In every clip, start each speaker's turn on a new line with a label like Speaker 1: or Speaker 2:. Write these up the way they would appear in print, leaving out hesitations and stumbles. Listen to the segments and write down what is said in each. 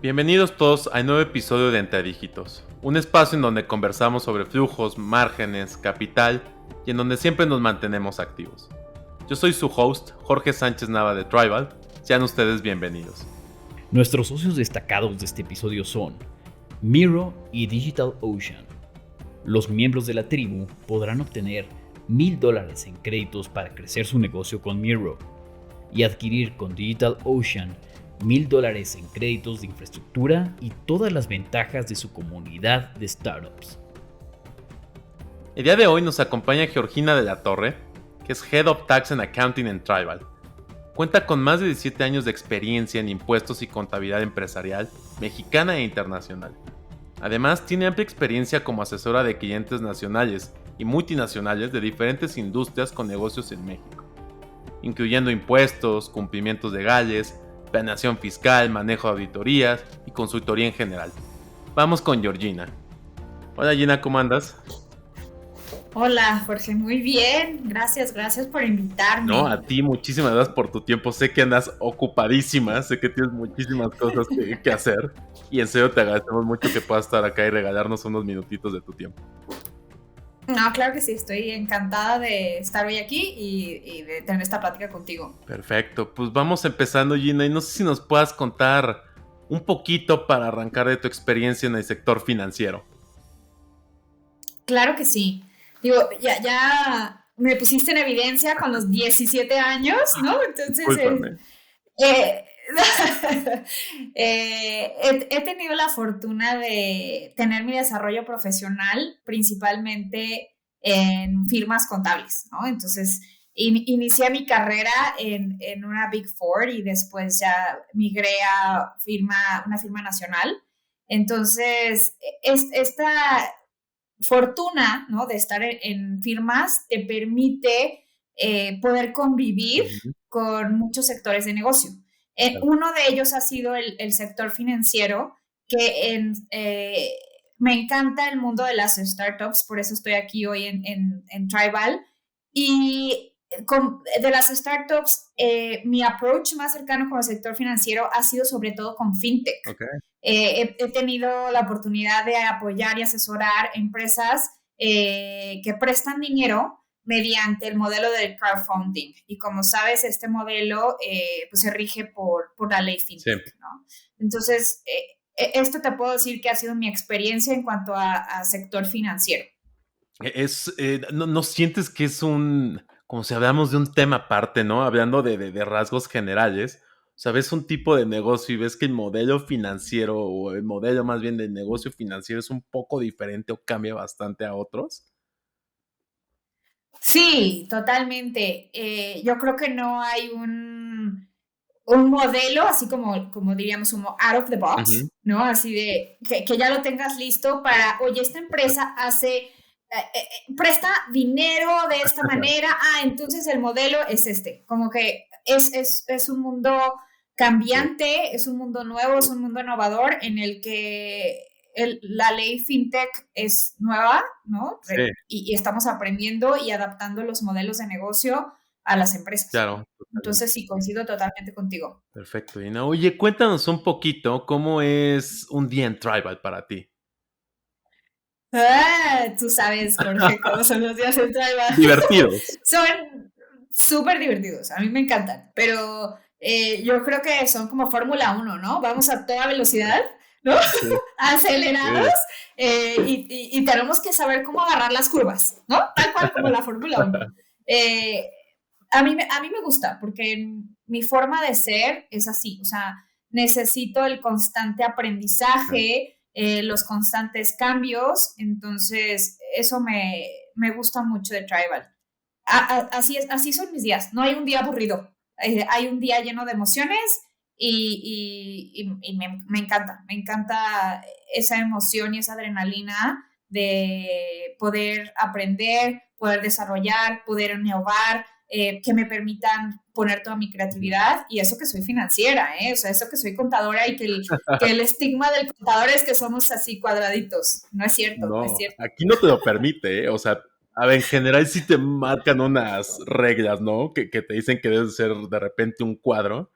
Speaker 1: Bienvenidos todos a un nuevo episodio de Entre Dígitos, un espacio en donde conversamos sobre flujos, márgenes, capital y en donde siempre nos mantenemos activos. Yo soy su host, Jorge Sánchez Nava de Tribal, sean ustedes bienvenidos.
Speaker 2: Nuestros socios destacados de este episodio son Miro y DigitalOcean. Los miembros de la tribu podrán obtener $1,000 en créditos para crecer su negocio con Miro y adquirir con DigitalOcean $1,000 en créditos de infraestructura y todas las ventajas de su comunidad de startups.
Speaker 1: El día de hoy nos acompaña Georgina de la Torre, que es Head of Tax and Accounting en Tribal. Cuenta con más de 17 años de experiencia en impuestos y contabilidad empresarial, mexicana e internacional. Además, tiene amplia experiencia como asesora de clientes nacionales y multinacionales de diferentes industrias con negocios en México, incluyendo impuestos, cumplimientos legales, planeación fiscal, manejo de auditorías y consultoría en general. Vamos con Georgina. Hola Gina, ¿cómo andas?
Speaker 3: Hola Jorge, muy bien, gracias por invitarme.
Speaker 1: No, a ti muchísimas gracias por tu tiempo, sé que andas ocupadísima, sé que tienes muchísimas cosas que hacer y en serio te agradecemos mucho que puedas estar acá y regalarnos unos minutitos de tu tiempo.
Speaker 3: No, claro que sí, estoy encantada de estar hoy aquí y de tener esta plática contigo.
Speaker 1: Perfecto, pues vamos empezando Gina y no sé si nos puedas contar un poquito para arrancar de tu experiencia en el sector financiero.
Speaker 3: Claro que sí. Digo, ya me pusiste en evidencia con los 17 años, ¿no? Entonces, he tenido la fortuna de tener mi desarrollo profesional principalmente en firmas contables, ¿no? Entonces, inicié mi carrera en una Big Four y después ya migré a una firma nacional. Entonces, esta fortuna, ¿no?, de estar en firmas te permite poder convivir con muchos sectores de negocio. Uno de ellos ha sido el sector financiero, que me encanta el mundo de las startups, por eso estoy aquí hoy en Tribal. Y de las startups, mi approach más cercano con el sector financiero ha sido sobre todo con fintech.
Speaker 1: Okay.
Speaker 3: He tenido la oportunidad de apoyar y asesorar empresas que prestan dinero mediante el modelo del crowdfunding. Y como sabes, este modelo pues se rige por la ley fintech, sí, ¿no? Entonces, esto te puedo decir que ha sido mi experiencia en cuanto a sector financiero.
Speaker 1: ¿No sientes que es como si hablamos de un tema aparte, ¿no? Hablando de rasgos generales. O sea, ves un tipo de negocio y ves que el modelo financiero o el modelo más bien del negocio financiero es un poco diferente o cambia bastante a otros.
Speaker 3: Sí, totalmente. Yo creo que no hay un modelo, así como diríamos, como out of the box, ¿no? Así de que ya lo tengas listo para, oye, esta empresa presta dinero de esta manera, entonces el modelo es este. Como que es un mundo cambiante, es un mundo nuevo, es un mundo innovador en el que la ley fintech es nueva, ¿no? Sí. Y estamos aprendiendo y adaptando los modelos de negocio a las empresas.
Speaker 1: Claro.
Speaker 3: Entonces sí, coincido totalmente contigo.
Speaker 1: Perfecto, Gina. Oye, cuéntanos un poquito cómo es un día en Tribal para ti.
Speaker 3: Tú sabes, Jorge, cómo son los días en Tribal.
Speaker 1: Divertidos.
Speaker 3: Son súper divertidos, a mí me encantan, pero yo creo que son como Fórmula 1, ¿no? Vamos a toda velocidad, ¿no? Sí. Acelerados, sí. Y tenemos que saber cómo agarrar las curvas, ¿no? Tal cual como la Fórmula 1. A mí me gusta, porque mi forma de ser es así, o sea, necesito el constante aprendizaje, los constantes cambios, entonces eso me gusta mucho de Tribal. Así son mis días, no hay un día aburrido, hay un día lleno de emociones y me encanta esa emoción y esa adrenalina de poder aprender, poder desarrollar, poder innovar, que me permitan poner toda mi creatividad, y eso que soy financiera, o sea, eso que soy contadora y que el estigma del contador es que somos así cuadraditos. No es cierto, no es cierto.
Speaker 1: Aquí no te lo permite, o sea, a ver, en general sí te marcan unas reglas, ¿no? Que te dicen que debes ser de repente un cuadro,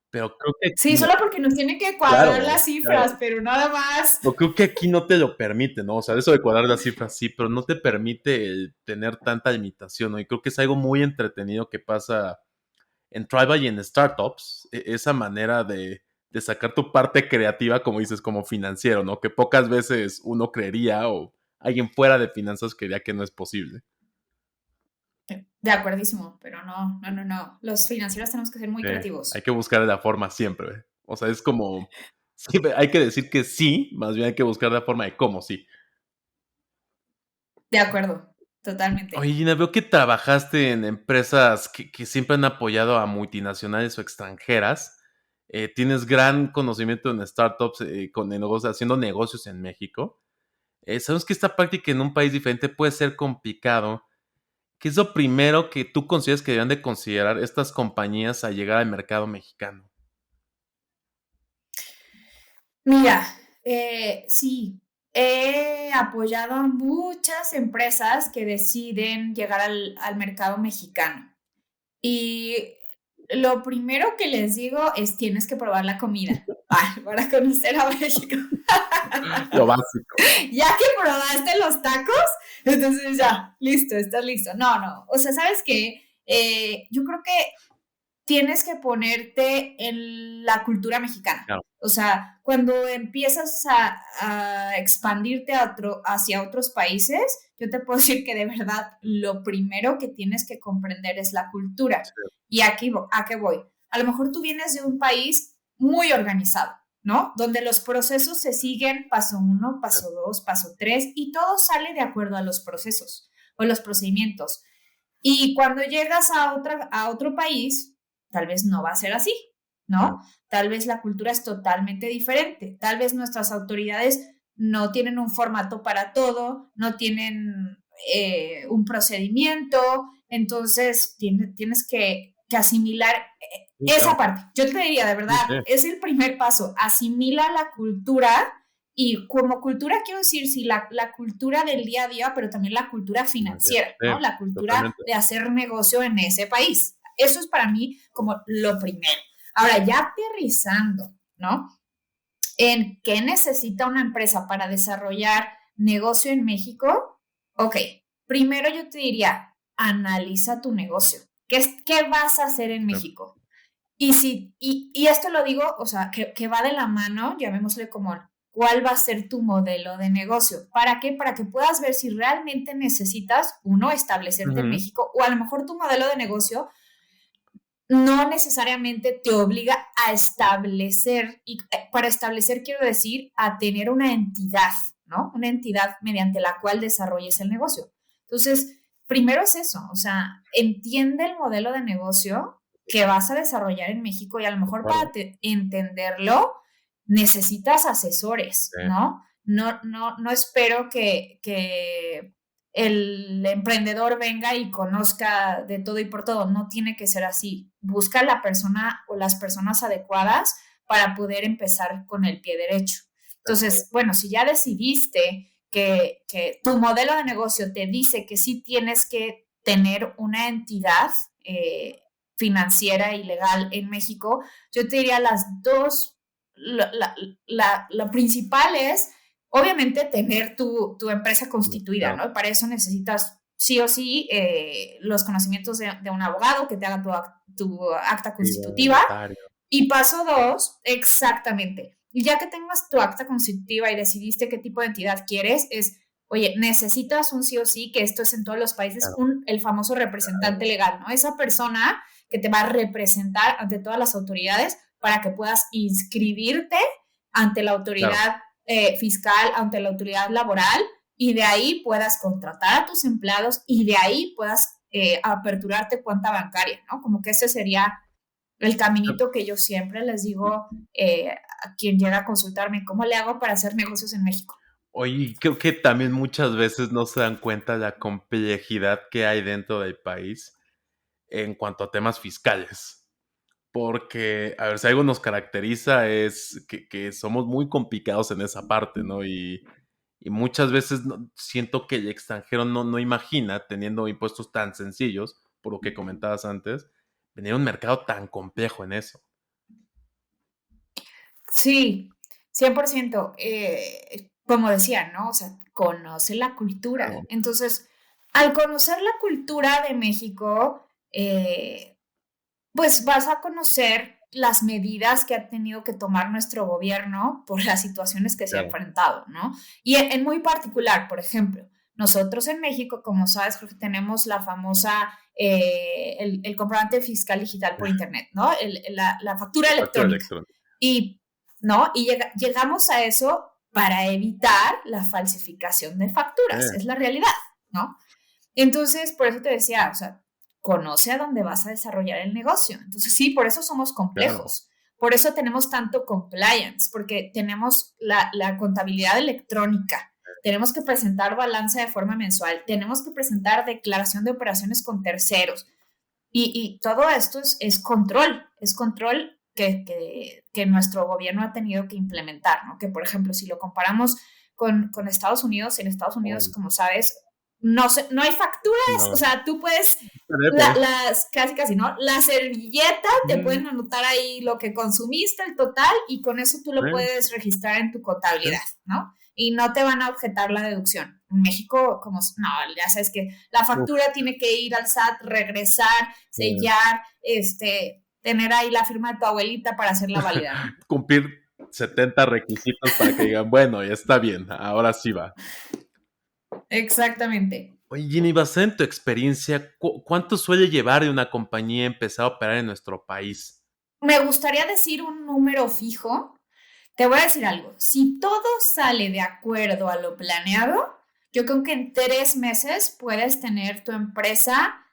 Speaker 1: pero creo que
Speaker 3: Sí,
Speaker 1: aquí no.
Speaker 3: solo porque nos tiene que cuadrar
Speaker 1: Claro,
Speaker 3: las
Speaker 1: claro.
Speaker 3: cifras, pero nada más.
Speaker 1: Pero creo que aquí no te lo permite, ¿no? O sea, eso de cuadrar las cifras sí, pero no te permite el tener tanta limitación, ¿no? Y creo que es algo muy entretenido que pasa en Tribal y en startups, esa manera de sacar tu parte creativa, como dices, como financiero, ¿no? Que pocas veces uno creería o alguien fuera de finanzas creería que no es posible.
Speaker 3: De acuerdísimo, pero no, no, no, no. Los financieros tenemos que ser muy
Speaker 1: Hay
Speaker 3: creativos.
Speaker 1: que buscar la forma siempre, ¿eh? O sea, es como, sí, hay que decir que sí, más bien hay que buscar la forma de cómo sí.
Speaker 3: De acuerdo,
Speaker 1: Oye,
Speaker 3: totalmente.
Speaker 1: Gina, veo que trabajaste en empresas que siempre han apoyado a multinacionales o extranjeras. Tienes gran conocimiento en startups haciendo negocios en México. Sabemos que esta práctica en un país diferente puede ser complicado. ¿Qué es lo primero que tú consideras que deben de considerar estas compañías al llegar al mercado mexicano?
Speaker 3: Mira, sí, he apoyado a muchas empresas que deciden llegar al mercado mexicano. Y lo primero que les digo es tienes que probar la comida para conocer a México.
Speaker 1: Lo básico.
Speaker 3: Ya que probaste los tacos, entonces ya, listo, estás listo. No, no, o sea, ¿sabes qué? Yo creo que tienes que ponerte en la cultura mexicana.
Speaker 1: Claro,
Speaker 3: O sea, cuando empiezas a expandirte hacia otros países, yo te puedo decir que de verdad lo primero que tienes que comprender es la cultura. Y aquí, ¿a qué voy? A lo mejor tú vienes de un país muy organizado, ¿no? Donde los procesos se siguen paso uno, paso dos, paso tres, y todo sale de acuerdo a los procesos o los procedimientos. Y cuando llegas a otro país, tal vez no va a ser así, ¿no?
Speaker 1: claro,
Speaker 3: Tal vez la cultura es totalmente diferente, tal vez nuestras autoridades no tienen un formato para todo, no tienen un procedimiento, entonces tienes que asimilar
Speaker 1: sí, claro,
Speaker 3: esa parte. Yo te diría, de
Speaker 1: sí,
Speaker 3: verdad,
Speaker 1: sí,
Speaker 3: es el primer paso, asimila la cultura y como cultura quiero decir, sí, la cultura del día a día, pero también la cultura
Speaker 1: financiero,
Speaker 3: financiera,
Speaker 1: sí,
Speaker 3: ¿no? La cultura
Speaker 1: totalmente.
Speaker 3: de hacer negocio en ese país. Eso es para mí como lo primero. Ahora, ya aterrizando, ¿no? En qué necesita una empresa para desarrollar negocio en México. Ok, primero yo te diría, analiza tu negocio. ¿Qué vas a hacer en
Speaker 1: Sí,
Speaker 3: México? Y esto lo digo, o sea, que va de la mano, llamémosle como cuál va a ser tu modelo de negocio. ¿Para qué? Para que puedas ver si realmente necesitas, uno, establecerte en
Speaker 1: ujú,
Speaker 3: México o a lo mejor tu modelo de negocio no necesariamente te obliga a establecer, y para establecer quiero decir a tener una entidad, ¿no? Una entidad mediante la cual desarrolles el negocio. Entonces, primero es eso, o sea, entiende el modelo de negocio que vas a desarrollar en México y a lo
Speaker 1: de
Speaker 3: mejor
Speaker 1: acuerdo.
Speaker 3: para entenderlo necesitas asesores,
Speaker 1: Sí,
Speaker 3: ¿no? No espero que el emprendedor venga y conozca de todo y por todo. No tiene que ser así. Busca la persona o las personas adecuadas para poder empezar con el pie derecho.
Speaker 1: de acuerdo.
Speaker 3: Entonces, bueno, si ya decidiste que tu modelo de negocio te dice que sí tienes que tener una entidad financiera y legal en México, yo te diría las dos, la principal es obviamente tener tu empresa constituida,
Speaker 1: Claro,
Speaker 3: ¿no? Para eso necesitas sí o sí los conocimientos de un abogado que te haga tu acta
Speaker 1: el
Speaker 3: constitutiva.
Speaker 1: notario,
Speaker 3: Y paso dos, exactamente. Y ya que tengas tu acta constitutiva y decidiste qué tipo de entidad quieres, es, oye, necesitas un sí o sí, que esto es en todos los países,
Speaker 1: claro,
Speaker 3: el famoso representante legal, ¿no? Esa persona que te va a representar ante todas las autoridades para que puedas inscribirte ante la
Speaker 1: claro.
Speaker 3: autoridad fiscal, ante la autoridad laboral, y de ahí puedas contratar a tus empleados y de ahí puedas aperturarte cuenta bancaria, ¿no? Como que ese sería el caminito que yo siempre les digo a quien llega a consultarme, ¿cómo le hago para hacer negocios en México?
Speaker 1: Oye, creo que también muchas veces no se dan cuenta de la complejidad que hay dentro del país en cuanto a temas fiscales. Porque, a ver, si algo nos caracteriza es que somos muy complicados en esa parte, ¿no? Y muchas veces siento que el extranjero no imagina, teniendo impuestos tan sencillos, por lo que comentabas antes, venir a un mercado tan complejo en eso.
Speaker 3: Sí, 100%. Como decía, ¿no? O sea, conoce la cultura.
Speaker 1: Claro.
Speaker 3: Entonces, al conocer la cultura de México, pues vas a conocer las medidas que ha tenido que tomar nuestro gobierno por las situaciones que se ha
Speaker 1: Claro.
Speaker 3: enfrentado, ¿no? Y en muy particular, por ejemplo, nosotros en México, como sabes, creo que tenemos la famosa, el comprobante fiscal digital por Internet, ¿no? La factura
Speaker 1: Factura
Speaker 3: electrónica.
Speaker 1: electrónica.
Speaker 3: Y, ¿no? Y llegamos a eso para evitar la falsificación de facturas, es la realidad, ¿no? Entonces, por eso te decía, o sea, conoce a dónde vas a desarrollar el negocio. Entonces, sí, por eso somos
Speaker 1: Claro.
Speaker 3: complejos. Por eso tenemos tanto compliance, porque tenemos la contabilidad electrónica, tenemos que presentar balance de forma mensual, tenemos que presentar declaración de operaciones con terceros. Y todo esto es control que nuestro gobierno ha tenido que implementar, ¿no? Que, por ejemplo, si lo comparamos con Estados Unidos, en Estados Unidos,
Speaker 1: Uy,
Speaker 3: como sabes, no hay facturas, o
Speaker 1: no.
Speaker 3: sea, tú puedes,
Speaker 1: PDF.
Speaker 3: casi, ¿no? La servilleta, te
Speaker 1: Mm,
Speaker 3: pueden anotar ahí lo que consumiste, el total, y con eso tú lo
Speaker 1: sí,
Speaker 3: puedes registrar en tu
Speaker 1: sí.
Speaker 3: contabilidad, ¿no? Y no te van a objetar la deducción. En México, como, no, ya sabes que la
Speaker 1: Uf,
Speaker 3: factura tiene que ir al SAT, regresar,
Speaker 1: eh,
Speaker 3: sellar, tener ahí la firma de tu abuelita para hacerla válida, ¿no?
Speaker 1: cumplir 70 requisitos para que digan, bueno, ya está bien, ahora sí va.
Speaker 3: Exactamente.
Speaker 1: Oye, Ginny, basada en tu experiencia, ¿cuánto suele llevar de una compañía empezar a operar en nuestro país?
Speaker 3: Me gustaría decir un número fijo. Te voy a decir algo. Si todo sale de acuerdo a lo planeado, yo creo que en 3 meses puedes tener tu empresa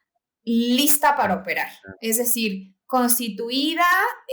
Speaker 3: lista para operar. Es decir, constituida,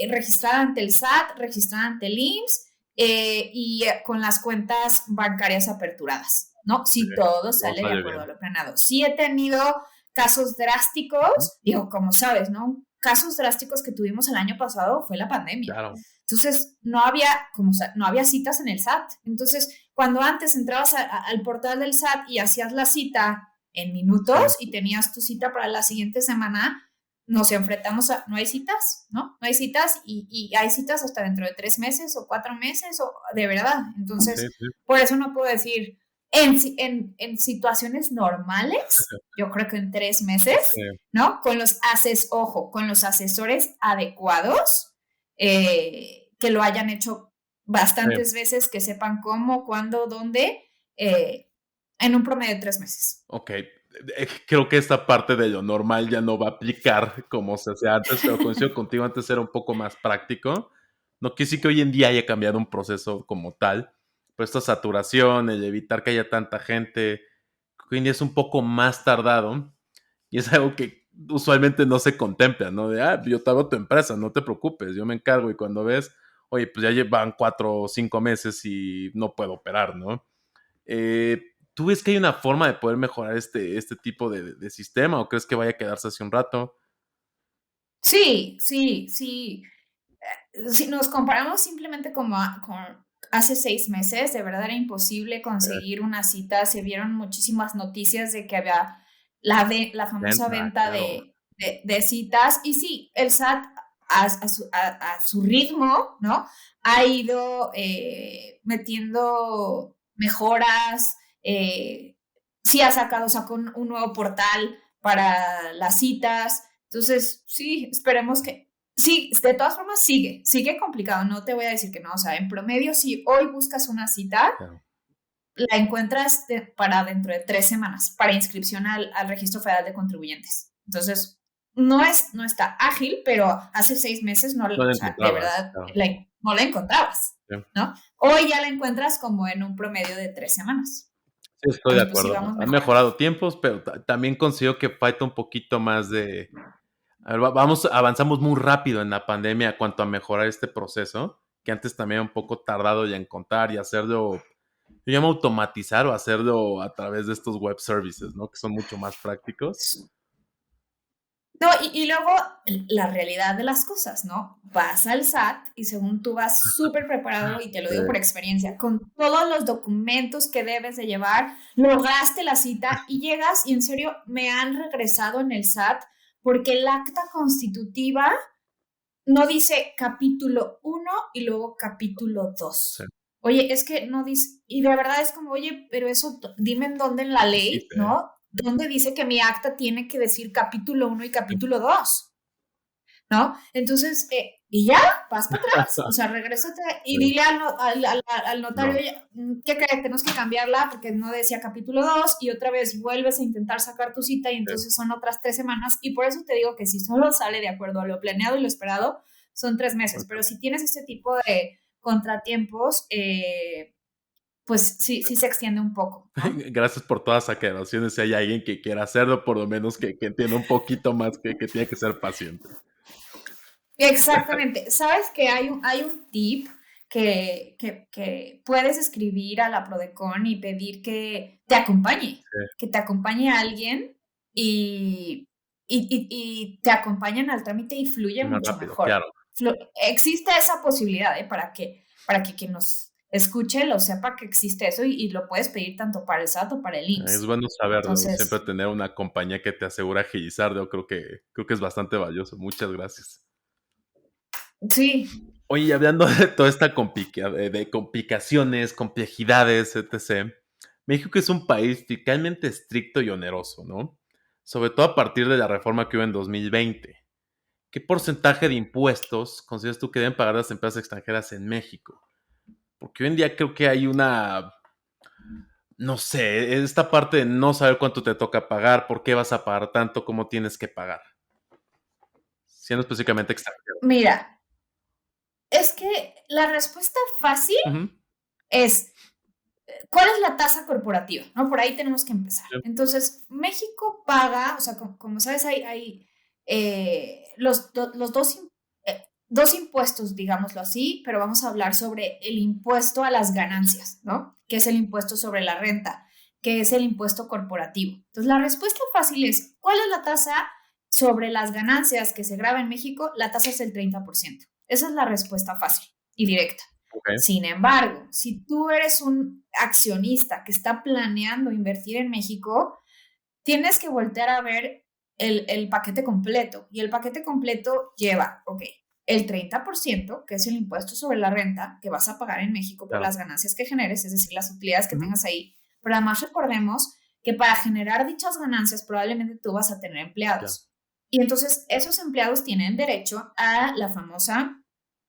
Speaker 3: registrada ante el SAT, registrada ante el IMSS y con las cuentas bancarias aperturadas, ¿no? Si todo
Speaker 1: No
Speaker 3: sale de
Speaker 1: sale
Speaker 3: acuerdo a
Speaker 1: bien.
Speaker 3: lo planeado. Sí he tenido casos drásticos, digo, como sabes, ¿no? Casos drásticos que tuvimos el año pasado fue la pandemia.
Speaker 1: Claro.
Speaker 3: Entonces, no había citas en el SAT. Entonces, cuando antes entrabas al portal del SAT y hacías la cita en
Speaker 1: Sí,
Speaker 3: minutos y tenías tu cita para la siguiente semana, nos enfrentamos a, no hay citas, ¿no? No hay citas y hay citas hasta dentro de 3 meses o 4 meses, o de verdad.
Speaker 1: sí,
Speaker 3: Entonces,
Speaker 1: sí.
Speaker 3: por eso no puedo decir, en situaciones normales, yo creo que en 3 meses,
Speaker 1: Sí,
Speaker 3: ¿no? Con los asesores adecuados, que lo hayan hecho
Speaker 1: sí.
Speaker 3: bastantes veces, que sepan cómo, cuándo, dónde, eh, en un promedio de 3 meses.
Speaker 1: Ok, creo que esta parte de lo normal ya no va a aplicar como se hacía antes, pero coincido contigo, antes era un poco más práctico. No quiere decir que hoy en día haya cambiado un proceso como tal, pero esta saturación, el evitar que haya tanta gente, hoy en día es un poco más tardado y es algo que usualmente no se contempla, ¿no? De, yo te hago tu empresa, no te preocupes, yo me encargo y cuando ves, oye, pues ya llevan 4 o 5 meses y no puedo operar, ¿no? ¿Tú ves que hay una forma de poder mejorar este tipo de sistema o crees que vaya a quedarse así un rato?
Speaker 3: Sí, sí, sí. Si nos comparamos simplemente con hace 6 meses, de verdad era imposible
Speaker 1: Eh,
Speaker 3: conseguir una cita. Se vieron muchísimas noticias de que había la famosa
Speaker 1: Venta,
Speaker 3: venta
Speaker 1: claro.
Speaker 3: de citas. Y sí, el SAT a su ritmo, ¿no? Ha ido metiendo mejoras. Sí ha sacó un nuevo portal para las citas. Entonces, sí, esperemos que sí, de todas formas sigue complicado, no te voy a decir que no, o sea, en promedio, si hoy buscas una cita,
Speaker 1: Claro.
Speaker 3: la encuentras para dentro de 3 semanas, para inscripción al Registro Federal de Contribuyentes. Entonces, no está ágil, pero hace 6 meses no,
Speaker 1: No la
Speaker 3: o sea, de
Speaker 1: encontrabas,
Speaker 3: verdad,
Speaker 1: claro.
Speaker 3: no la encontrabas,
Speaker 1: Sí,
Speaker 3: ¿no? Hoy ya la encuentras como en un promedio de 3 semanas.
Speaker 1: sí, estoy de
Speaker 3: Entonces, pues sí,
Speaker 1: acuerdo.
Speaker 3: vamos
Speaker 1: Han
Speaker 3: mejorando.
Speaker 1: mejorado tiempos, pero también considero que falta un poquito más de... A ver, avanzamos muy rápido en la pandemia a cuanto a mejorar este proceso, que antes también era un poco tardado ya encontrar y hacerlo, yo llamo automatizar o hacerlo a través de estos web services, ¿no? Que son mucho más prácticos.
Speaker 3: No, y luego la realidad de las cosas, ¿no? Vas al SAT y según tú vas súper preparado, y te lo digo por experiencia, con todos los documentos que debes de llevar, lograste la cita y llegas y en serio me han regresado en el SAT porque el acta constitutiva no dice capítulo 1 y luego capítulo 2.
Speaker 1: Sí.
Speaker 3: Oye, es que no dice, y de verdad es como, oye, pero eso, dime en dónde en la ley,
Speaker 1: Dijiste,
Speaker 3: ¿no? ¿Dónde dice que mi acta tiene que decir capítulo 1 y capítulo 2? ¿No? Entonces, y ya, vas para atrás, o sea, regrésate y
Speaker 1: Sí.
Speaker 3: dile al notario,
Speaker 1: No.
Speaker 3: oye, ¿qué crees? Tenemos que cambiarla porque no decía capítulo 2 y otra vez vuelves a intentar sacar tu cita y entonces son otras 3 semanas y por eso te digo que si solo sale de acuerdo a lo planeado y lo esperado, son 3 meses, pero si tienes este tipo de contratiempos, pues sí se extiende un poco, ¿no?
Speaker 1: Gracias por todas las aclaraciones. Si hay alguien que quiera hacerlo, por lo menos que entienda un poquito más que tiene que ser paciente.
Speaker 3: Exactamente. ¿Sabes que hay un tip que puedes escribir a la Prodecon y pedir que te acompañe alguien y, y te acompañen al trámite y fluye
Speaker 1: Y más
Speaker 3: mucho
Speaker 1: rápido,
Speaker 3: mejor?
Speaker 1: claro.
Speaker 3: Existe esa posibilidad, para que quien nos escuche lo sepa que existe eso y lo puedes pedir tanto para el SAT o para el
Speaker 1: Es
Speaker 3: IMSS.
Speaker 1: bueno saberlo. Siempre
Speaker 3: Entonces,
Speaker 1: tener una compañía que te asegura agilizar, yo creo que es bastante valioso. Muchas gracias.
Speaker 3: sí,
Speaker 1: Oye, y hablando de toda esta de complicaciones, complejidades, etc., México es un país fiscalmente estricto y oneroso, ¿no? Sobre todo a partir de la reforma que hubo en 2020. ¿Qué porcentaje de impuestos consideras tú que deben pagar las empresas extranjeras en México? Porque hoy en día creo que hay una, no sé, esta parte de no saber cuánto te toca pagar, por qué vas a pagar tanto, cómo tienes que pagar, siendo específicamente extranjero.
Speaker 3: mira, es que la respuesta fácil
Speaker 1: Ujú,
Speaker 3: es, ¿cuál es la tasa corporativa? ¿No? Por ahí tenemos que empezar.
Speaker 1: sí,
Speaker 3: Entonces, México paga, o sea, como sabes, hay los dos impuestos, digámoslo así, pero vamos a hablar sobre el impuesto a las ganancias, ¿no? Que es el impuesto sobre la renta, que es el impuesto corporativo. Entonces, la respuesta fácil es, ¿cuál es la tasa sobre las ganancias que se graba en México? La tasa es el 30%. Esa es la respuesta fácil y directa.
Speaker 1: ok,
Speaker 3: Sin embargo, si tú eres un accionista que está planeando invertir en México, tienes que voltear a ver el paquete completo. Y el paquete completo lleva, ok, el 30%, que es el impuesto sobre la renta que vas a pagar en México por
Speaker 1: claro.
Speaker 3: las ganancias que generes, es decir, las utilidades que
Speaker 1: Ujú,
Speaker 3: tengas ahí. Pero además recordemos que para generar dichas ganancias probablemente tú vas a tener
Speaker 1: claro,
Speaker 3: empleados. Y entonces esos empleados tienen derecho a la famosa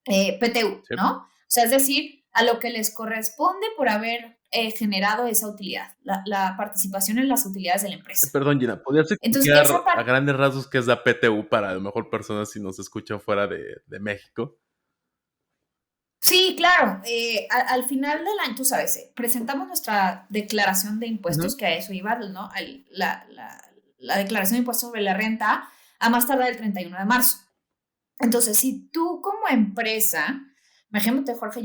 Speaker 3: PTU,
Speaker 1: sí.
Speaker 3: ¿no? O sea, es decir, a lo que les corresponde por haber generado esa utilidad, la participación en las utilidades de la empresa.
Speaker 1: Perdón, Gina, ¿podrías
Speaker 3: Entonces,
Speaker 1: explicar
Speaker 3: esa
Speaker 1: a
Speaker 3: parte,
Speaker 1: grandes rasgos qué es la PTU para a lo mejor personas si nos escuchan fuera de México?
Speaker 3: sí, claro, al final del año, tú sabes, presentamos nuestra declaración de
Speaker 1: Ujú,
Speaker 3: impuestos, que a eso iba, ¿no? La declaración de impuestos sobre la renta a más tardar el 31 de marzo. Entonces, si tú como empresa, imagínate, Jorge,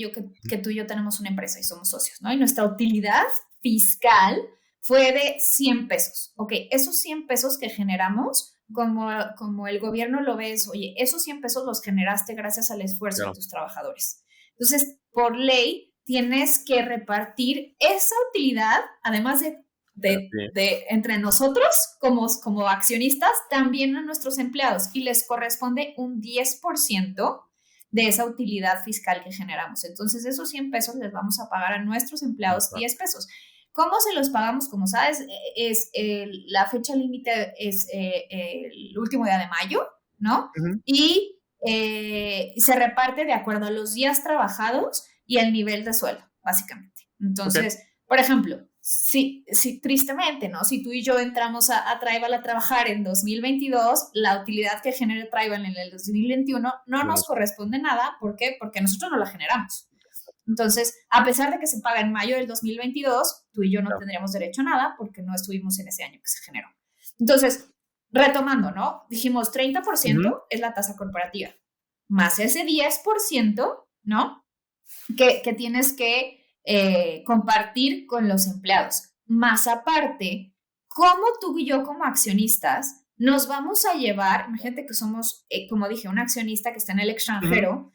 Speaker 3: que tú y yo tenemos una empresa y somos socios, ¿no? Y nuestra utilidad fiscal fue de 100 pesos. Ok, esos 100 pesos que generamos, como el gobierno lo ve, es, oye, esos 100 pesos los generaste gracias al esfuerzo de
Speaker 1: claro,
Speaker 3: tus trabajadores. Entonces, por ley, tienes que repartir esa utilidad, además
Speaker 1: así,
Speaker 3: entre nosotros como accionistas, también a nuestros empleados y les corresponde un 10% de esa utilidad fiscal que generamos. Entonces, esos 100 pesos les vamos a pagar a nuestros empleados 10
Speaker 1: exacto.
Speaker 3: pesos. ¿Cómo se los pagamos? Como sabes, la fecha límite es el último día de mayo, ¿no?
Speaker 1: Ujú,
Speaker 3: Y se reparte de acuerdo a los días trabajados y el nivel de sueldo, básicamente.
Speaker 1: ok,
Speaker 3: Entonces, por ejemplo, tristemente, ¿no? Si tú y yo entramos a Tribal a trabajar en 2022, la utilidad que genere Tribal en el 2021 no
Speaker 1: no
Speaker 3: nos
Speaker 1: nos-
Speaker 3: corresponde nada. ¿Por qué? Porque nosotros no la generamos. Entonces, a pesar de que se paga en mayo del 2022, tú y yo no
Speaker 1: claro.
Speaker 3: tendríamos derecho a nada porque no estuvimos en ese año que se generó. Entonces, retomando, ¿no? Dijimos 30%
Speaker 1: Ujú,
Speaker 3: es la tasa corporativa, más ese 10%, ¿no? Que tienes que compartir con los empleados. Más aparte, ¿cómo tú y yo como accionistas nos vamos a llevar? Imagínate que somos, como dije, un accionista que está en el
Speaker 1: ujú,
Speaker 3: extranjero.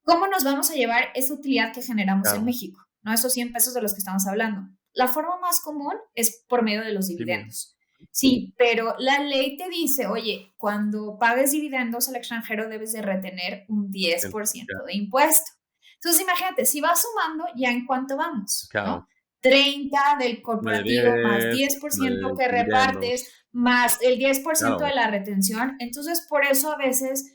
Speaker 3: ¿Cómo nos vamos a llevar esa utilidad que generamos en
Speaker 1: claro,
Speaker 3: México? ¿No? Esos 100 pesos de los que estamos hablando. La forma más común es por medio de los
Speaker 1: dividendos.
Speaker 3: dividendos. Sí, pero la ley te dice, oye, cuando pagues dividendos al extranjero debes de retener un 10% de impuesto. Entonces, imagínate, si vas sumando, ¿ya en cuánto vamos?
Speaker 1: Claro.
Speaker 3: ¿No? 30 del
Speaker 1: De
Speaker 3: corporativo más
Speaker 1: 10,
Speaker 3: 10%
Speaker 1: de
Speaker 3: que repartes,
Speaker 1: dividendos.
Speaker 3: más el 10%
Speaker 1: Claro,
Speaker 3: de la retención. Entonces, por eso a veces,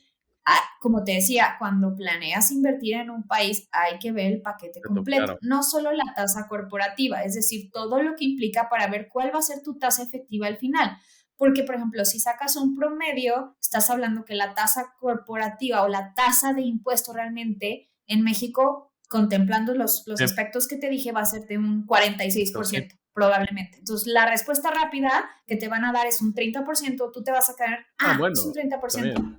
Speaker 3: como te decía, cuando planeas invertir en un país, hay que ver el paquete completo,
Speaker 1: claro.
Speaker 3: no solo la tasa corporativa, es decir, todo lo que implica para ver cuál va a ser tu tasa efectiva al final. Porque, por ejemplo, si sacas un promedio, estás hablando que la tasa corporativa o la tasa de impuesto realmente en México, contemplando los
Speaker 1: Sí,
Speaker 3: aspectos que te dije, va a ser de un
Speaker 1: pues sí.
Speaker 3: 46%, probablemente. Entonces, la respuesta rápida que te van a dar es un 30%, tú te vas a caer, es un
Speaker 1: Bueno, está
Speaker 3: 30%.
Speaker 1: bien.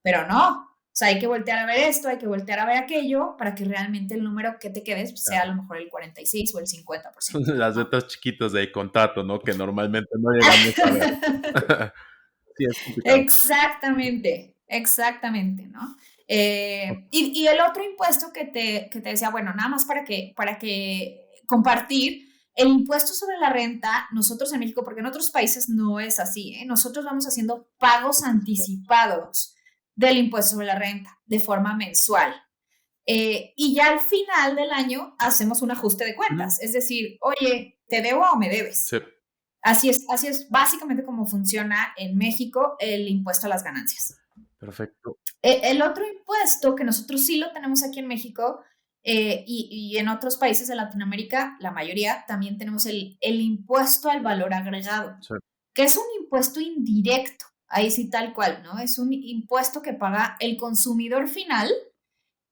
Speaker 3: Pero no, o sea, hay que voltear a ver esto, hay que voltear a ver aquello para que realmente el número que te quedes sea a
Speaker 1: Claro.
Speaker 3: lo mejor el 46 o el 50%,
Speaker 1: Las
Speaker 3: ¿no?
Speaker 1: letras chiquitas de contrato, ¿no? Que normalmente no llegamos a ver. Sí, es complicado.
Speaker 3: Exactamente, exactamente, ¿no? Y el otro impuesto que te decía, bueno, nada más para que compartir, el impuesto sobre la renta, nosotros en México, porque en otros países no es así, ¿eh? Nosotros vamos haciendo pagos anticipados del impuesto sobre la renta de forma mensual. Y ya al final del año hacemos un ajuste de
Speaker 1: Ujú.
Speaker 3: cuentas, es decir, oye, ¿te debo o me
Speaker 1: Sí,
Speaker 3: debes? Así es básicamente como funciona en México el impuesto a las ganancias.
Speaker 1: perfecto.
Speaker 3: El otro impuesto que nosotros sí lo tenemos aquí en México y en otros países de Latinoamérica, la mayoría, también tenemos el impuesto al valor agregado,
Speaker 1: Sí.
Speaker 3: que es un impuesto indirecto, ahí sí tal cual, ¿no? Es un impuesto que paga el consumidor final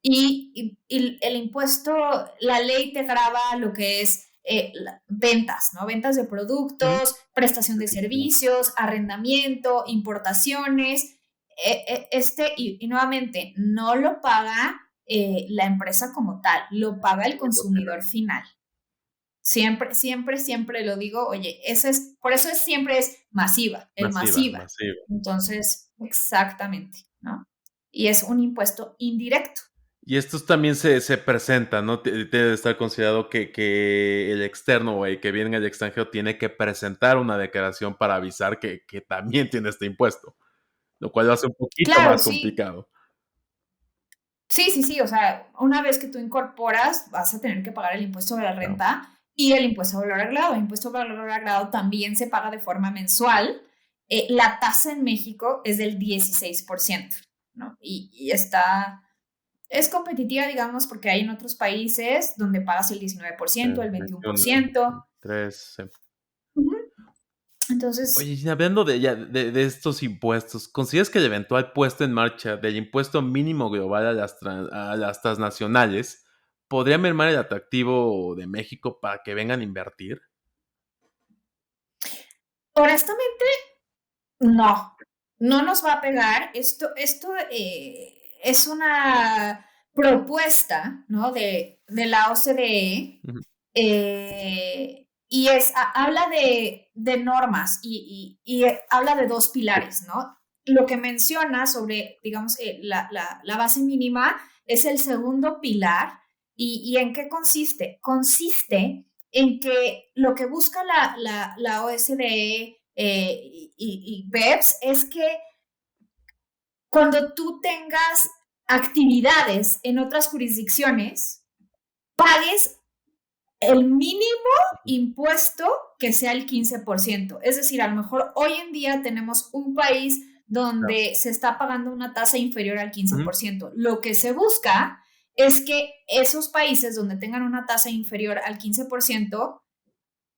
Speaker 3: y el impuesto, la ley te graba lo que es ventas, ¿no? Ventas de
Speaker 1: Ujú.
Speaker 3: productos, prestación de
Speaker 1: Perfectísimo.
Speaker 3: servicios, arrendamiento, importaciones. Y nuevamente, no lo paga la empresa como tal, lo paga el
Speaker 1: Consumidor final.
Speaker 3: consumidor final. Siempre, siempre, siempre lo digo, oye, por eso siempre es masiva, el
Speaker 1: Masiva,
Speaker 3: masiva.
Speaker 1: masiva.
Speaker 3: Entonces, exactamente, ¿no? Y es un impuesto indirecto.
Speaker 1: Y estos también se presentan, ¿no? Debe estar considerado que el externo o el que viene del extranjero tiene que presentar una declaración para avisar que también tiene este impuesto, lo cual lo hace un poquito
Speaker 3: Claro,
Speaker 1: más
Speaker 3: sí.
Speaker 1: complicado.
Speaker 3: Sí, sí, sí. O sea, una vez que tú incorporas, vas a tener que pagar el impuesto de la
Speaker 1: Claro.
Speaker 3: renta y el impuesto de valor agregado. El impuesto de valor agregado también se paga de forma mensual. La tasa en México es del 16%, ¿no? Y es competitiva, digamos, porque hay en otros países donde pagas el 19%, el
Speaker 1: 21,
Speaker 3: 21%.
Speaker 1: 3.
Speaker 3: Ujú. Entonces,
Speaker 1: Oye, y hablando de estos impuestos, ¿consideras que el eventual puesto en marcha del impuesto mínimo global a las transnacionales podría mermar el atractivo de México para que vengan a invertir?
Speaker 3: honestamente, no, no nos va a pegar. Esto es una propuesta, ¿no? De la OCDE
Speaker 1: Ujú.
Speaker 3: y habla de normas y habla de dos
Speaker 1: Sí,
Speaker 3: pilares, ¿no? Lo que menciona sobre, digamos, la base mínima es el segundo pilar. Y en qué consiste? Consiste en que lo que busca la OSDE y BEPS es que cuando tú tengas actividades en otras jurisdicciones, pagues el mínimo impuesto que sea el 15%. Es decir, a lo mejor hoy en día tenemos un país
Speaker 1: claro.
Speaker 3: donde se está pagando una tasa inferior al
Speaker 1: Ujú.
Speaker 3: 15%. Lo que se busca es que esos países donde tengan una tasa inferior al 15%,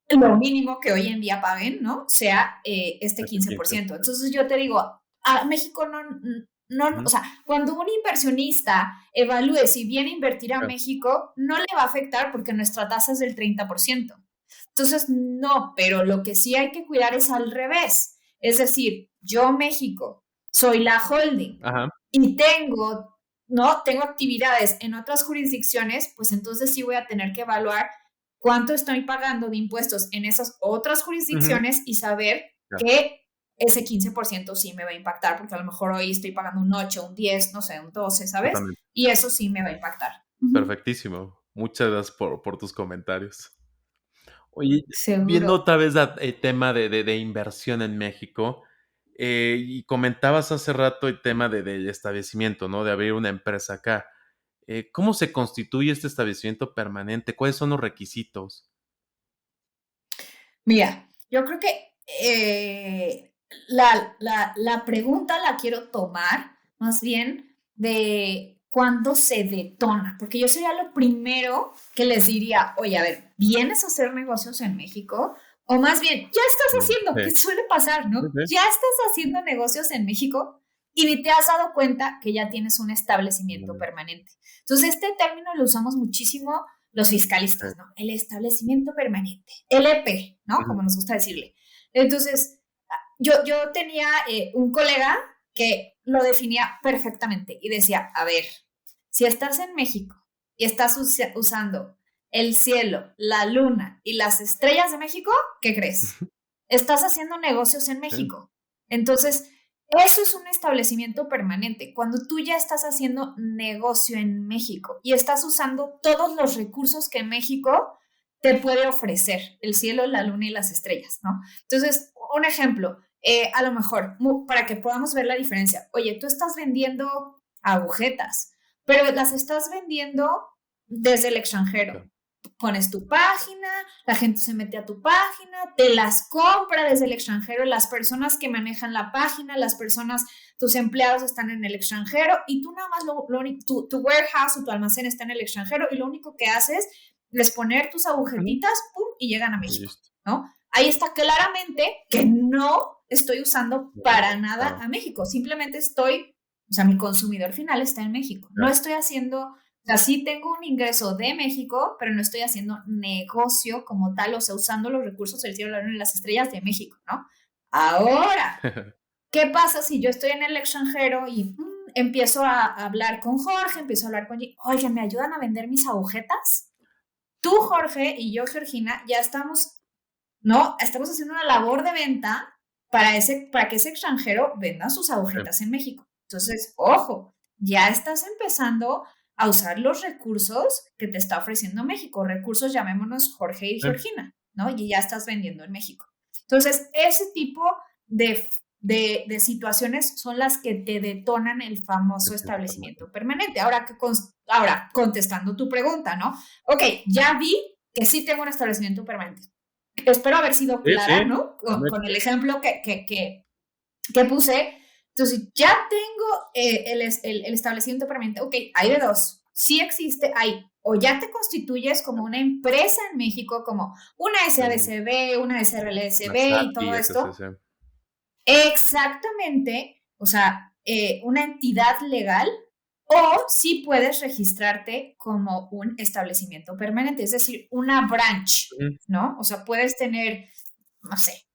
Speaker 3: lo mínimo que hoy en día paguen, ¿no? Sea este
Speaker 1: Ese
Speaker 3: 15%.
Speaker 1: 15%.
Speaker 3: Entonces yo te digo, a México o
Speaker 1: Ujú.
Speaker 3: sea, cuando un inversionista evalúe si viene a invertir a
Speaker 1: Claro.
Speaker 3: México, no le va a afectar porque nuestra tasa es del 30%. Entonces, no, pero lo que sí hay que cuidar es al revés. Es decir, yo México soy la holding
Speaker 1: Ajá.
Speaker 3: y tengo, ¿no? Tengo actividades en otras jurisdicciones, pues entonces sí voy a tener que evaluar cuánto estoy pagando de impuestos en esas otras
Speaker 1: Ujú.
Speaker 3: jurisdicciones y saber
Speaker 1: Claro,
Speaker 3: que ese 15% sí me va a impactar, porque a lo mejor hoy estoy pagando un 8, un 10, no sé, un 12, ¿sabes?
Speaker 1: totalmente.
Speaker 3: Y eso sí me va a impactar. Uh -huh.
Speaker 1: Perfectísimo. Muchas gracias por tus comentarios. Oye, viendo
Speaker 3: Seguro.
Speaker 1: otra vez el tema de inversión en México, y comentabas hace rato el tema del establecimiento, ¿no? De abrir una empresa acá. ¿Cómo se constituye este establecimiento permanente? ¿Cuáles son los requisitos?
Speaker 3: Mira, yo creo que la pregunta la quiero tomar más bien de cuándo se detona, porque yo sería lo primero que les diría, oye, a ver, ¿vienes a hacer negocios en México? O más bien, ya estás haciendo,
Speaker 1: Sí,
Speaker 3: que suele pasar,
Speaker 1: sí,
Speaker 3: ¿no?
Speaker 1: sí.
Speaker 3: Ya estás haciendo negocios en México y ni te has dado cuenta que ya tienes un establecimiento
Speaker 1: Ándale,
Speaker 3: permanente. Entonces, este término lo usamos muchísimo los fiscalistas, ¿no? El establecimiento permanente, LP, ¿no?
Speaker 1: ujú,
Speaker 3: Como nos gusta decirle. Entonces, yo tenía un colega que lo definía perfectamente y decía, a ver, si estás en México y estás usando el cielo, la luna y las estrellas de México, ¿qué crees? Estás haciendo negocios en
Speaker 1: sí,
Speaker 3: México. Entonces, eso es un establecimiento permanente. Cuando tú ya estás haciendo negocio en México y estás usando todos los recursos que México te puede ofrecer, el cielo, la luna y las estrellas, ¿no? Entonces, un ejemplo, a lo mejor, para que podamos ver la diferencia. Oye, tú estás vendiendo agujetas, pero las estás vendiendo desde el extranjero.
Speaker 1: claro.
Speaker 3: Pones tu página, la gente se mete a tu página, te las compra desde el extranjero, las personas que manejan la página, las personas, tus empleados están en el extranjero y tú nada más, tu warehouse o tu almacén está en el extranjero y lo único que haces es poner tus
Speaker 1: Ujú,
Speaker 3: agujetitas, pum, y llegan a
Speaker 1: y
Speaker 3: México,
Speaker 1: listo.
Speaker 3: ¿no? Ahí está claramente que no estoy usando para nada
Speaker 1: Claro,
Speaker 3: a México, simplemente estoy, o sea, mi consumidor final está en México, no
Speaker 1: claro.
Speaker 3: estoy haciendo, o sea, sí tengo un ingreso de México, pero no estoy haciendo negocio como tal, o sea, usando los recursos del cielo, la luna y las estrellas de México, ¿no? Ahora, ¿qué pasa si yo estoy en el extranjero y empiezo a hablar con Jorge, empiezo a hablar con... Oye, ¿me ayudan a vender mis agujetas? Tú, Jorge, y yo, Georgina, ya estamos, ¿no? Estamos haciendo una labor de venta para que ese extranjero venda sus
Speaker 1: Sí,
Speaker 3: agujetas en México. Entonces, ojo, ya estás empezando a usar los recursos que te está ofreciendo México, recursos llamémonos Jorge y
Speaker 1: sí,
Speaker 3: Georgina, ¿no? Y ya estás vendiendo en México. Entonces, ese tipo de situaciones son las que te detonan el
Speaker 1: sí,
Speaker 3: famoso
Speaker 1: sí,
Speaker 3: establecimiento permanente. Ahora, contestando tu pregunta, ¿no? Ok, ya vi que sí tengo un establecimiento permanente. Espero haber sido
Speaker 1: sí,
Speaker 3: clara,
Speaker 1: sí,
Speaker 3: ¿no? Con el
Speaker 1: totalmente.
Speaker 3: ejemplo que puse. Entonces, ya tengo el establecimiento permanente. Ok, hay de dos. Sí existe, hay. O ya te constituyes como una empresa en México, como una
Speaker 1: Sí,
Speaker 3: SADCB, una
Speaker 1: una
Speaker 3: SRLSB y
Speaker 1: SATI,
Speaker 3: todo esto.
Speaker 1: SCC.
Speaker 3: Exactamente, o sea, una entidad legal o sí puedes registrarte como un establecimiento permanente, es decir, una branch,
Speaker 1: Ujú,
Speaker 3: ¿no? O sea, puedes tener, no sé,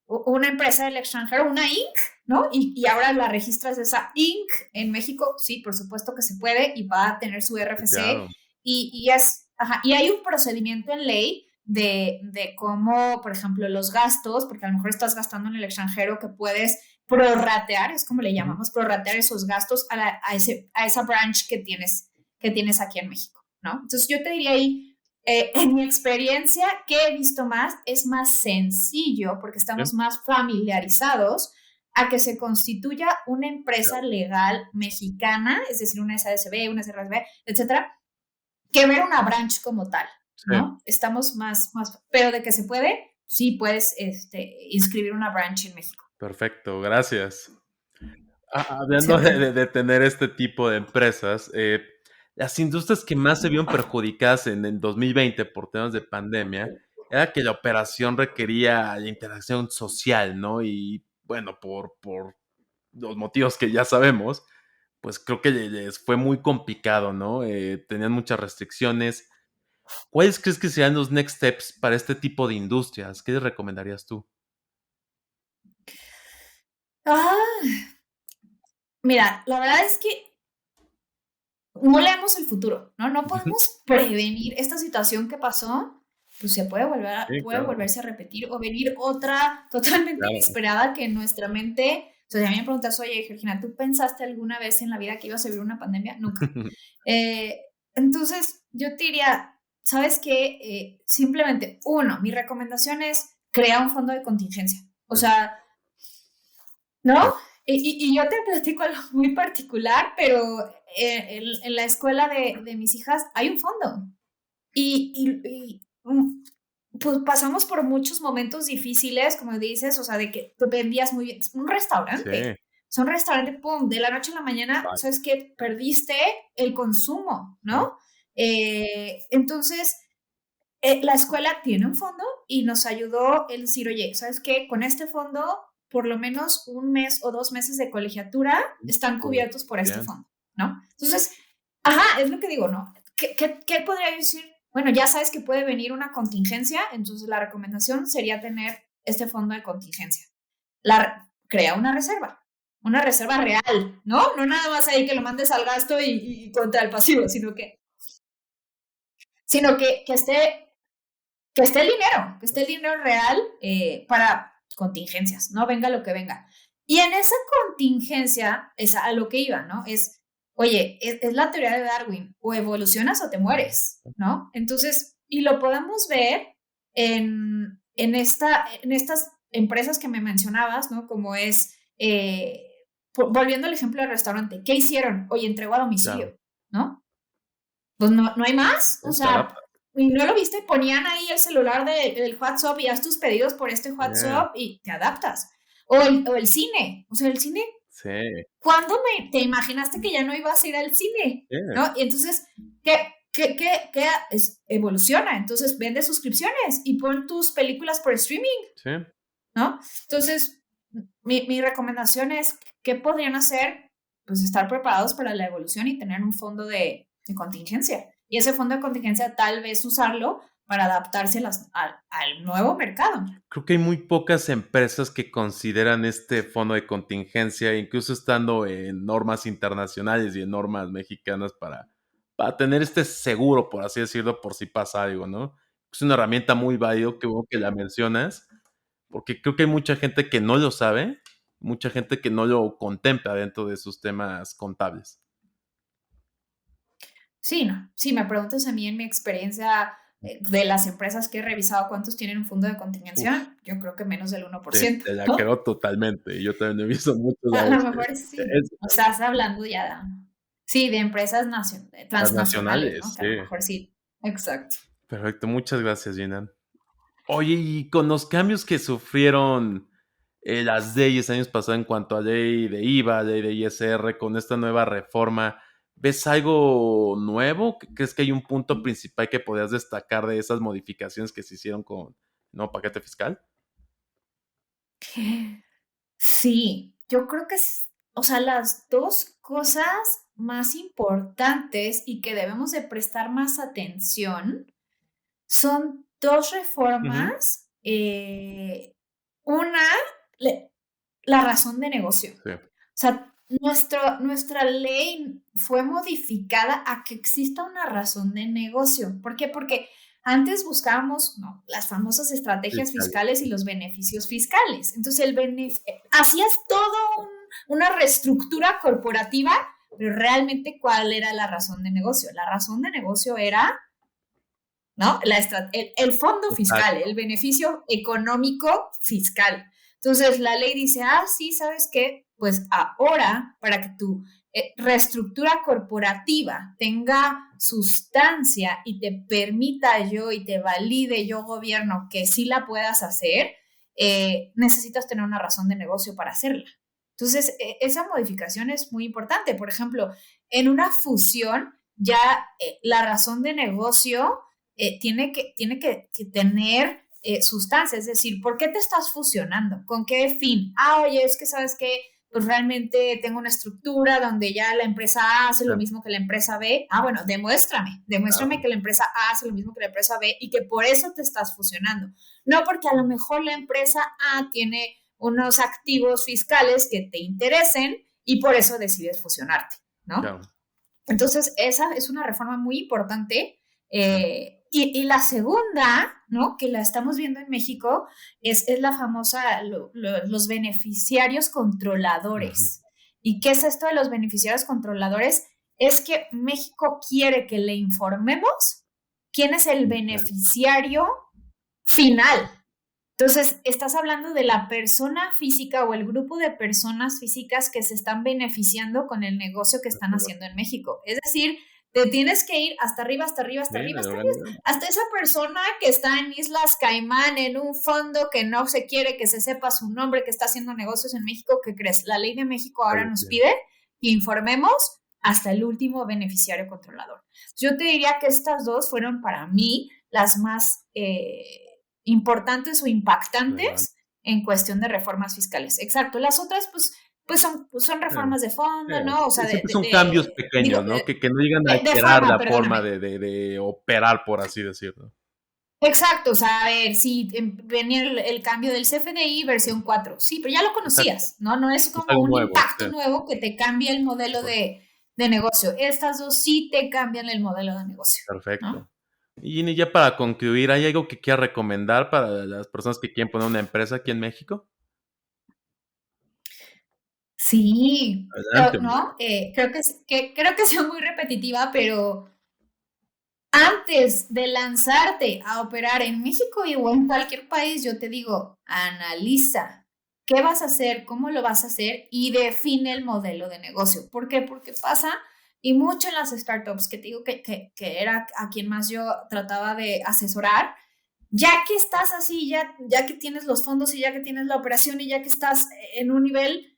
Speaker 3: una empresa del extranjero, una Inc., ¿no? Y ahora la registras esa Inc. en México, sí, por supuesto que se puede y va a tener su
Speaker 1: sí,
Speaker 3: RFC
Speaker 1: claro.
Speaker 3: y hay un procedimiento en ley de cómo, por ejemplo, los gastos, porque a lo mejor estás gastando en el extranjero que puedes prorratear, es como le
Speaker 1: Ujú,
Speaker 3: llamamos, prorratear esos gastos a esa branch que tienes aquí en México, ¿no? Entonces yo te diría ahí, en mi experiencia, que he visto más, es más sencillo porque
Speaker 1: sí,
Speaker 3: estamos más familiarizados a que se constituya una empresa
Speaker 1: claro.
Speaker 3: legal mexicana, es decir, una SADCB, una SRSB, etcétera, que ver una branch como tal,
Speaker 1: Sí,
Speaker 3: ¿no? Estamos pero de que se puede, sí puedes inscribir una branch en México.
Speaker 1: perfecto, gracias. Hablando de,
Speaker 3: Seguro.
Speaker 1: de tener este tipo de empresas, las industrias que más se vieron perjudicadas en el 2020 por temas de pandemia era que la operación requería la interacción social, ¿no? Y bueno, por los motivos que ya sabemos, pues creo que les fue muy complicado, ¿no? Tenían muchas restricciones. ¿Cuáles crees que serían los next steps para este tipo de industrias? ¿Qué les recomendarías tú?
Speaker 3: Ah, mira, la verdad es que no leemos el futuro, ¿no? No podemos prevenir esta situación que pasó, pues se puede
Speaker 1: Sí,
Speaker 3: puede
Speaker 1: claro,
Speaker 3: volverse a repetir o venir otra totalmente
Speaker 1: claro.
Speaker 3: inesperada que en nuestra mente, o sea, si a mí me preguntas, oye, Georgina, ¿tú pensaste alguna vez en la vida que ibas a vivir una pandemia? Nunca. Eh, entonces, yo te diría, ¿sabes qué? Simplemente, mi recomendación es crear un fondo de contingencia. O sea, ¿no? Y yo te platico algo muy particular, pero en la escuela de mis hijas hay un fondo. Pues pasamos por muchos momentos difíciles, como dices, o sea, de que tú vendías muy bien. Un restaurante.
Speaker 1: Sí.
Speaker 3: Es un restaurante, pum, de la noche a la mañana,
Speaker 1: Bye.
Speaker 3: ¿sabes qué? Perdiste el consumo, ¿no? Entonces, la escuela tiene un fondo y nos ayudó el decir, oye, ¿sabes qué? Con este fondo, por lo menos 1 mes o 2 meses de colegiatura están
Speaker 1: Pues,
Speaker 3: cubiertos por este
Speaker 1: bien.
Speaker 3: fondo, ¿no? Entonces, ajá, es lo que digo, ¿no? ¿Qué podría decir? Bueno, ya sabes que puede venir una contingencia, entonces la recomendación sería tener este fondo de contingencia. Crea una reserva real, ¿no? No nada más ahí que lo mandes al gasto y contra el pasivo, sino que esté el dinero real para contingencias, ¿no? Venga lo que venga. Y en esa contingencia es a lo que iba, ¿no? Oye, es la teoría de Darwin, o evolucionas o te mueres, ¿no? Entonces, y lo podemos ver en estas empresas que me mencionabas, ¿no? Como es, volviendo al ejemplo del restaurante, ¿qué hicieron? Oye, entregó a domicilio,
Speaker 1: Claro.
Speaker 3: ¿no? Pues no hay más, o
Speaker 1: Te
Speaker 3: sea,
Speaker 1: adaptas.
Speaker 3: y no lo viste, ponían ahí el celular del WhatsApp y haz tus pedidos por este
Speaker 1: Bien.
Speaker 3: WhatsApp y te adaptas. O el cine, o sea, el cine,
Speaker 1: Sí.
Speaker 3: ¿cuándo te imaginaste que ya no ibas a ir al cine?
Speaker 1: Bien.
Speaker 3: ¿No? Y entonces, ¿qué evoluciona? Entonces, vende suscripciones y pon tus películas por streaming,
Speaker 1: Sí.
Speaker 3: ¿no? Entonces, mi recomendación es, ¿qué podrían hacer? Pues estar preparados para la evolución y tener un fondo de contingencia. Y ese fondo de contingencia tal vez usarlo para adaptarse al nuevo mercado.
Speaker 1: Creo que hay muy pocas empresas que consideran este fondo de contingencia, incluso estando en normas internacionales y en normas mexicanas para tener este seguro, por así decirlo, por si pasa algo, ¿no? Es una herramienta muy válida, que bueno que la mencionas, porque creo que hay mucha gente que no lo sabe, mucha gente que no lo contempla dentro de sus temas contables.
Speaker 3: Sí, no. Si me preguntas a mí en mi experiencia de las empresas que he revisado cuántos tienen un fondo de
Speaker 1: Uf,
Speaker 3: contingencia, yo creo que menos del uno por
Speaker 1: sí,
Speaker 3: ciento,
Speaker 1: te la
Speaker 3: ¿no?
Speaker 1: creo totalmente. Yo también he visto muchos
Speaker 3: A lo
Speaker 1: lados que
Speaker 3: mejor sí.
Speaker 1: es
Speaker 3: O estás hablando sí, de empresas
Speaker 1: las
Speaker 3: transnacionales, ¿no?
Speaker 1: nacionales,
Speaker 3: Que a
Speaker 1: sí.
Speaker 3: lo mejor sí. Exacto.
Speaker 1: Perfecto, muchas gracias, Gina. Oye, y con los cambios que sufrieron las leyes años pasados en cuanto a ley de IVA, ley de ISR, con esta nueva reforma, ¿ves algo nuevo? ¿Crees que hay un punto principal que podrías destacar de esas modificaciones que se hicieron con el nuevo paquete fiscal?
Speaker 3: Sí, yo creo que o sea, las dos cosas más importantes y que debemos de prestar más atención son dos
Speaker 1: Ujú,
Speaker 3: reformas. Una, la razón de negocio.
Speaker 1: sí,
Speaker 3: O sea, nuestra ley fue modificada a que exista una razón de negocio. ¿Por qué? Porque antes buscábamos, ¿no?, las famosas estrategias
Speaker 1: fiscal.
Speaker 3: fiscales y los beneficios fiscales. Entonces, hacías una reestructura corporativa, pero realmente, ¿cuál era la razón de negocio? La razón de negocio era, ¿no?, el fondo fiscal,
Speaker 1: Exacto,
Speaker 3: el beneficio económico fiscal. Entonces la ley dice, sí, ¿sabes qué? Pues ahora, para que tu reestructura corporativa tenga sustancia y te permita yo y te valide yo, gobierno, que sí la puedas hacer, necesitas tener una razón de negocio para hacerla. Entonces, esa modificación es muy importante. Por ejemplo, en una fusión, ya la razón de negocio tiene que tener sustancia, es decir, ¿por qué te estás fusionando? ¿Con qué fin? Oye, es que sabes que pues realmente tengo una estructura donde ya la empresa A hace lo
Speaker 1: sí,
Speaker 3: mismo que la empresa B. Bueno, demuéstrame
Speaker 1: claro,
Speaker 3: que la empresa A hace lo mismo que la empresa B y que por eso te estás fusionando. No porque a lo mejor la empresa A tiene unos activos fiscales que te interesen y por eso decides fusionarte, ¿no?
Speaker 1: claro.
Speaker 3: Entonces, esa es una reforma muy importante. Y la segunda, ¿no?, que la estamos viendo en México, es la famosa, los beneficiarios
Speaker 1: Ujú,
Speaker 3: controladores. ¿Y qué es esto de los beneficiarios controladores? Es que México quiere que le informemos quién es el beneficiario final. Entonces, estás hablando de la persona física o el grupo de personas físicas que se están beneficiando con el negocio que están haciendo en México. Es decir, te tienes que ir hasta arriba, hasta arriba, hasta arriba, hasta arriba, hasta esa persona que está en Islas Caimán, en un fondo que no se quiere que se sepa su nombre, que está haciendo negocios en México. ¿Qué crees? La ley de México ahora nos pide que informemos hasta el último beneficiario controlador. Yo te diría que estas dos fueron para mí las más importantes o impactantes en cuestión de reformas fiscales. Exacto. Las otras, pues son reformas de fondo, ¿no? O sea,
Speaker 1: son cambios pequeños, ¿no? Que no llegan a alterar la forma de operar, por así decirlo.
Speaker 3: Exacto, o sea, a ver, sí, venía el cambio del CFDI versión 4, sí, pero ya lo conocías, ¿no? No es como un impacto nuevo que te cambie el modelo de negocio. Estas dos sí te cambian el modelo de negocio.
Speaker 1: Perfecto.
Speaker 3: ¿No?
Speaker 1: Y Ginny, ya para concluir, ¿hay algo que quieras recomendar para las personas que quieren poner una empresa aquí en México?
Speaker 3: Sí, ¿no? Creo que soy muy repetitiva, pero antes de lanzarte a operar en México o en cualquier país, yo te digo, analiza qué vas a hacer, cómo lo vas a hacer y define el modelo de negocio. ¿Por qué? Porque pasa, y mucho en las startups, que te digo que era a quien más yo trataba de asesorar, ya que estás así, ya que tienes los fondos y ya que tienes la operación y ya que estás en un nivel,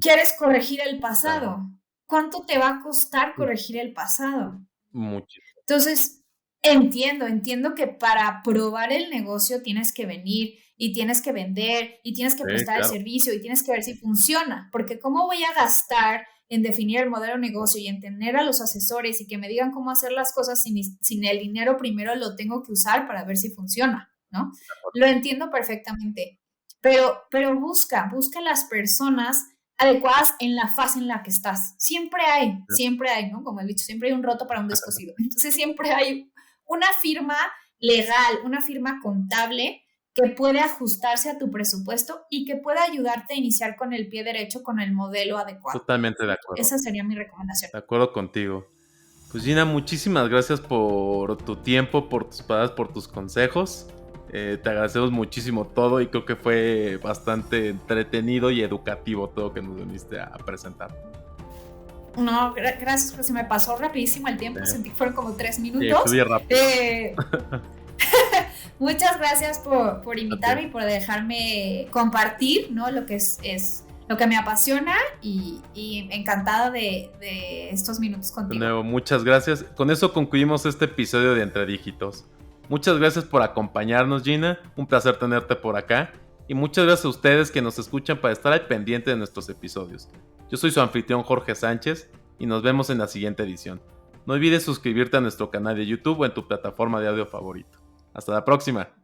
Speaker 3: quieres corregir el pasado. ¿Cuánto te va a costar corregir el pasado?
Speaker 1: Mucho.
Speaker 3: Entonces, entiendo que para probar el negocio tienes que venir y tienes que vender y tienes que prestar el servicio y tienes que ver si funciona, porque ¿cómo voy a gastar en definir el modelo de negocio y en tener a los asesores y que me digan cómo hacer las cosas sin el dinero primero lo tengo que usar para ver si funciona, ¿no? Lo entiendo perfectamente, pero busca las personas adecuadas en la fase en la que estás. Siempre hay, ¿no? Como he dicho, siempre hay un roto para un descosido. Entonces siempre hay una firma legal, una firma contable que puede ajustarse a tu presupuesto y que pueda ayudarte a iniciar con el pie derecho, con el modelo adecuado.
Speaker 1: Totalmente de acuerdo.
Speaker 3: Esa sería mi recomendación.
Speaker 1: De acuerdo contigo. Pues Gina, muchísimas gracias por tu tiempo, por tus palabras, por tus consejos. Te agradecemos muchísimo todo y creo que fue bastante entretenido y educativo todo que nos viniste a presentar.
Speaker 3: No, gracias, pues se me pasó rapidísimo el tiempo, sentí que fueron como 3 minutos.
Speaker 1: Sí, rápido.
Speaker 3: Muchas gracias por invitarme y por dejarme compartir, ¿no? Lo que es lo que me apasiona y encantada de estos minutos contigo.
Speaker 1: De nuevo, muchas gracias. Con eso concluimos este episodio de Entre Dígitos. Muchas gracias por acompañarnos, Gina. Un placer tenerte por acá. Y muchas gracias a ustedes que nos escuchan para estar al pendiente de nuestros episodios. Yo soy su anfitrión Jorge Sánchez y nos vemos en la siguiente edición. No olvides suscribirte a nuestro canal de YouTube o en tu plataforma de audio favorito. Hasta la próxima.